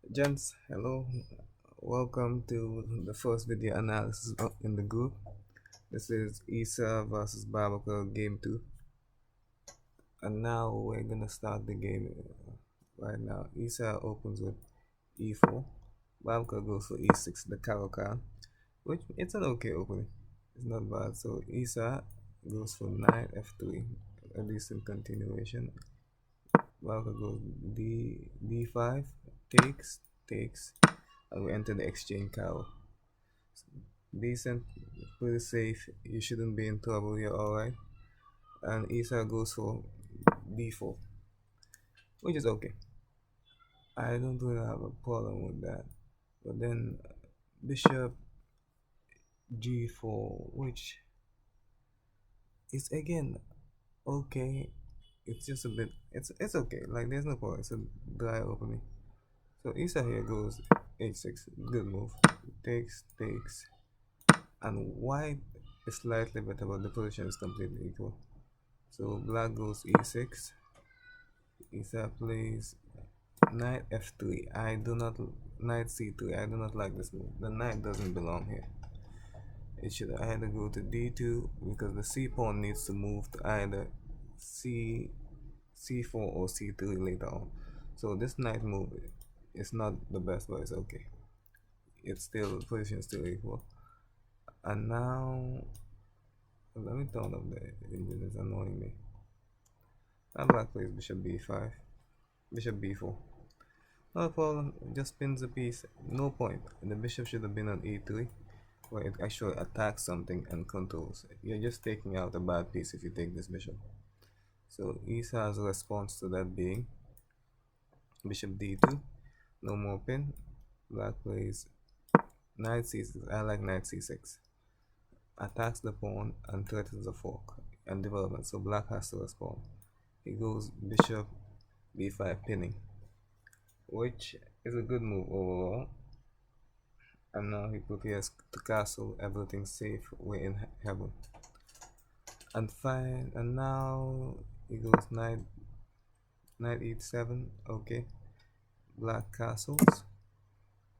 Gents, hello. Welcome to the first video analysis in the group. This is Essa versus Baboucar game 2. And now we're gonna start the game right now. Essa opens with e4. Baboucar goes for e6, the Caro, which it's an okay opening. It's not bad. So Essa goes for knight f3, a decent continuation. Baboucar goes d5, takes, and we enter the exchange Caro. Decent, pretty safe. You shouldn't be in trouble. You're alright. And Essa goes for d4, which is okay. I don't really have a problem with that. But then bishop g4, which is again okay. It's just a bit. It's okay. Like there's no problem. It's a dry opening. So Essa here goes h6. Good move. Takes, and white is slightly better, but the position is completely equal. So black goes e6. Essa plays knight f3. Knight c3. I do not like this move. The knight doesn't belong here. It should either go to d2 because the c pawn needs to move to either c4 or c3 later on. So this knight move is not the best, but it's okay. It's still position still equal. And now let me turn up the engine. It's annoying me. Now black plays bishop b5, bishop b4. No problem, just spins the piece. No point. The bishop should have been on e3, where it actually attacks something and controls. You're just taking out a bad piece if you take this bishop. So Essa has a response to that being bishop d2, no more pin. Black plays knight c6. I like knight c6. Attacks the pawn and threatens the fork and development. So black has to respond. He goes bishop b5 pinning, which is a good move overall. And now he prepares to castle. Everything's safe. We're in heaven. And fine. And now he goes knight e7. Okay. Black castles.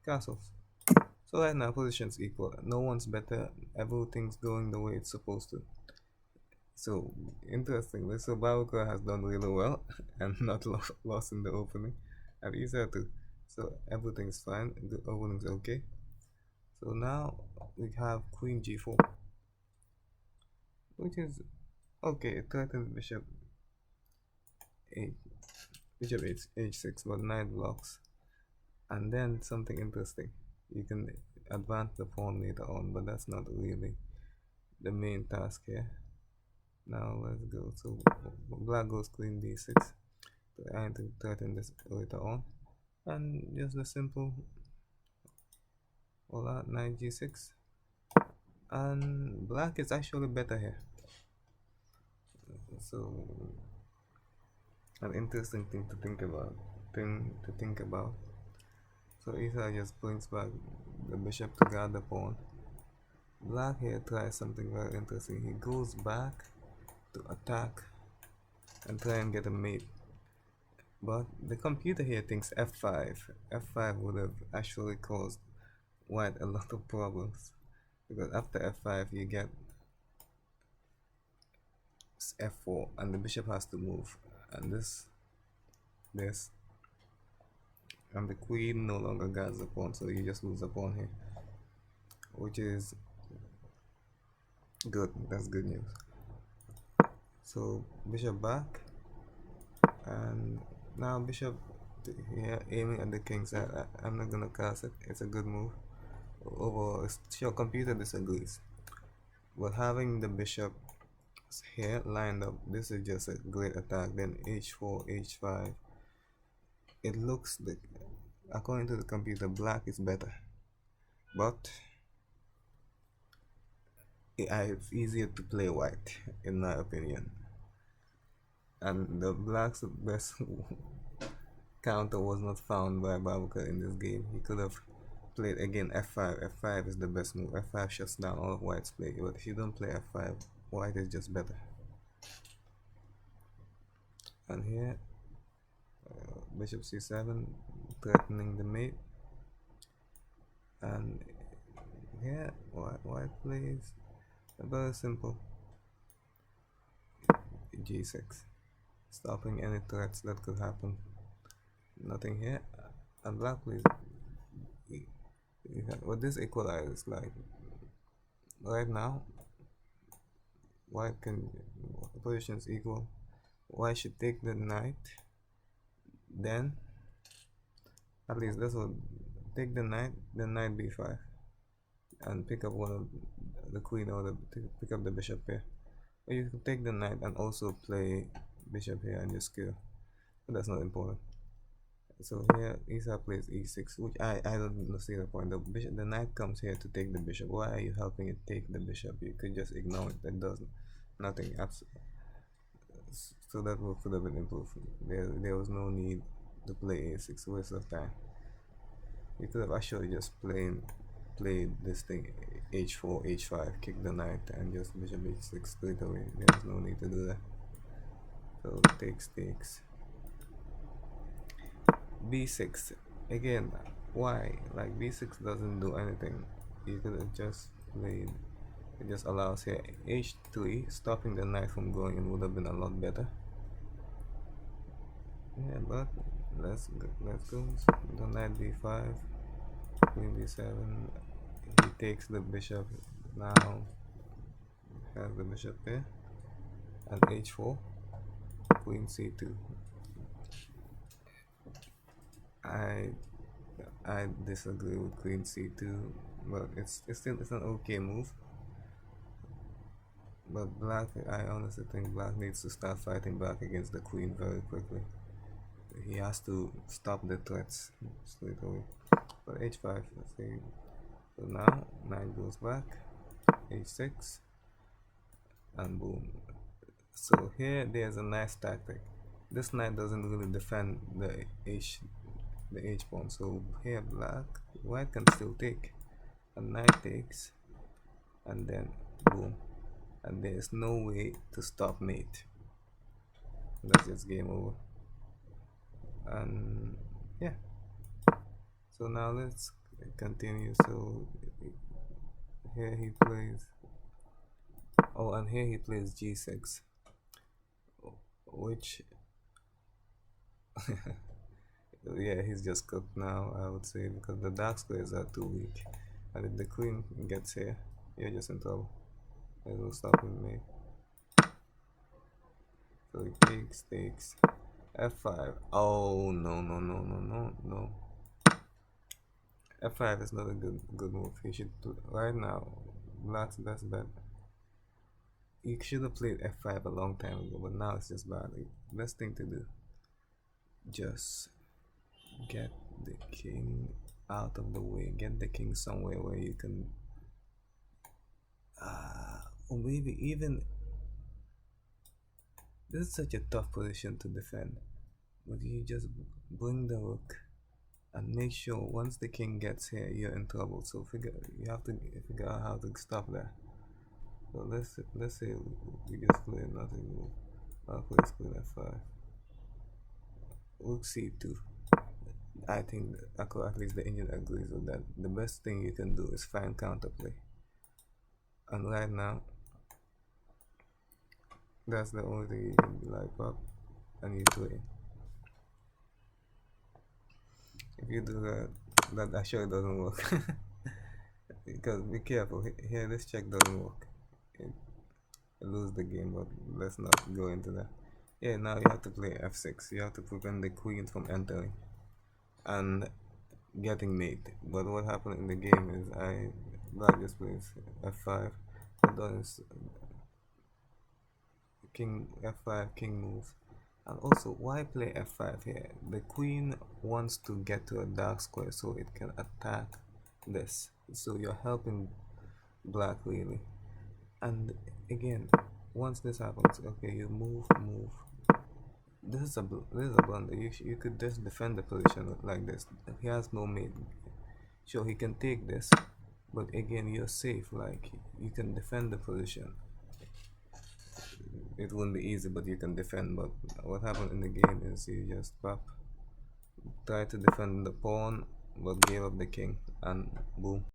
So right now position's equal. No one's better. Everything's going the way it's supposed to. So interestingly, so Baboucar has done really well and not lost in the opening. And Essa too. So everything's fine. The opening's okay. So now we have queen g4, which is okay. It threatens bishop 8, bishop h6, but knight blocks. And then something interesting. You can advance the pawn later on, but that's not really the main task here. Now let's go. So black goes queen d6. I to threaten this later on. And just a simple voila, knight g6. And black is actually better here. So an interesting thing to think about. So Essa just brings back the bishop to guard the pawn. Black here tries something very interesting. He goes back to attack and try and get a mate. But the computer here thinks f5. f5 would have actually caused white a lot of problems. Because after f5 you get f4 and the bishop has to move. And this, and the queen no longer guards the pawn, so you just lose the pawn here. Which is good. That's good news. So bishop back, and now bishop here aiming at the king side. I'm not gonna cast it. It's a good move. Overall, your computer disagrees. But having the bishop here lined up, this is just a great attack. Then h4, h5. It looks like, according to the computer, black is better. But it's easier to play white, in my opinion. And the black's best counter was not found by Baboucar in this game. He could have played again f5. f5 is the best move. f5 shuts down all of white's play. But if you don't play f5, white is just better. And here, bishop c7, threatening the mate. And yeah, white plays very simple g6, stopping any threats that could happen. Nothing here. And black plays. What this equalizes like right now, white can positions equal. White should take the knight, then at least this will take the knight, then knight b5, and pick up one of the queen or pick up the bishop here. Or you can take the knight and also play bishop here and just kill. But that's not important. So here Essa plays e6, which I don't see the point. The knight comes here to take the bishop. Why are you helping it take the bishop? You could just ignore it. That does nothing. So that could have been improved. There was no need to play a6, waste of time. You could have actually just played this thing h4, h5, kick the knight, and just bishop h6 straight away. There's no need to do that. So takes b6 again. Why? Like b6 doesn't do anything. You could have just played. It just allows here h3, stopping the knight from going in would have been a lot better. Yeah, but let's go. The knight b5, queen b7. He takes the bishop now. Has the bishop here, and h4, queen c2. I disagree with queen c2, but it's an okay move. But black, I honestly think black needs to start fighting back against the queen very quickly. He has to stop the threats straight away. But h5, let's see. So now knight goes back, h6, and boom. So here there's a nice tactic. This knight doesn't really defend the h pawn. So here white can still take. A knight takes, and then boom. And there's no way to stop mate. That's just game over. And yeah, so now let's continue. So here he plays, oh, and here he plays g6, which yeah, he's just cooked now, I would say, because the dark squares are too weak, and if the queen gets here, you're just in trouble. There's no stopping me. So he takes f5. Oh no. F5 is not a good move. He should right now. Black's best bet. You should have played f5 a long time ago, but now it's just bad. Best thing to do, just get the king out of the way. Get the king somewhere where you can, or maybe even. This is such a tough position to defend, but you just bring the rook and make sure once the king gets here, you're in trouble. So you have to figure out how to stop that. So let's say we just play nothing. I'll play queen f5. Rook c2. I think at least the engine agrees with that. The best thing you can do is find counterplay. And right now, that's the only thing you can be like up and you play. If you do that actually doesn't work. Because be careful, here this check doesn't work. You lose the game, but let's not go into that. Yeah, now you have to play f6. You have to prevent the queen from entering and getting mate. But what happened in the game is black just plays f5. King f5, king moves. And also, why play f5 here? The queen wants to get to a dark square so it can attack this. So you're helping black really. And again, once this happens, okay, you move. This is a blunder. You could just defend the position like this. He has no mate. Sure, he can take this, but again, you're safe. Like you can defend the position. It won't be easy, but you can defend. But what happened in the game is you just pop tried to defend the pawn but gave up the king, and boom.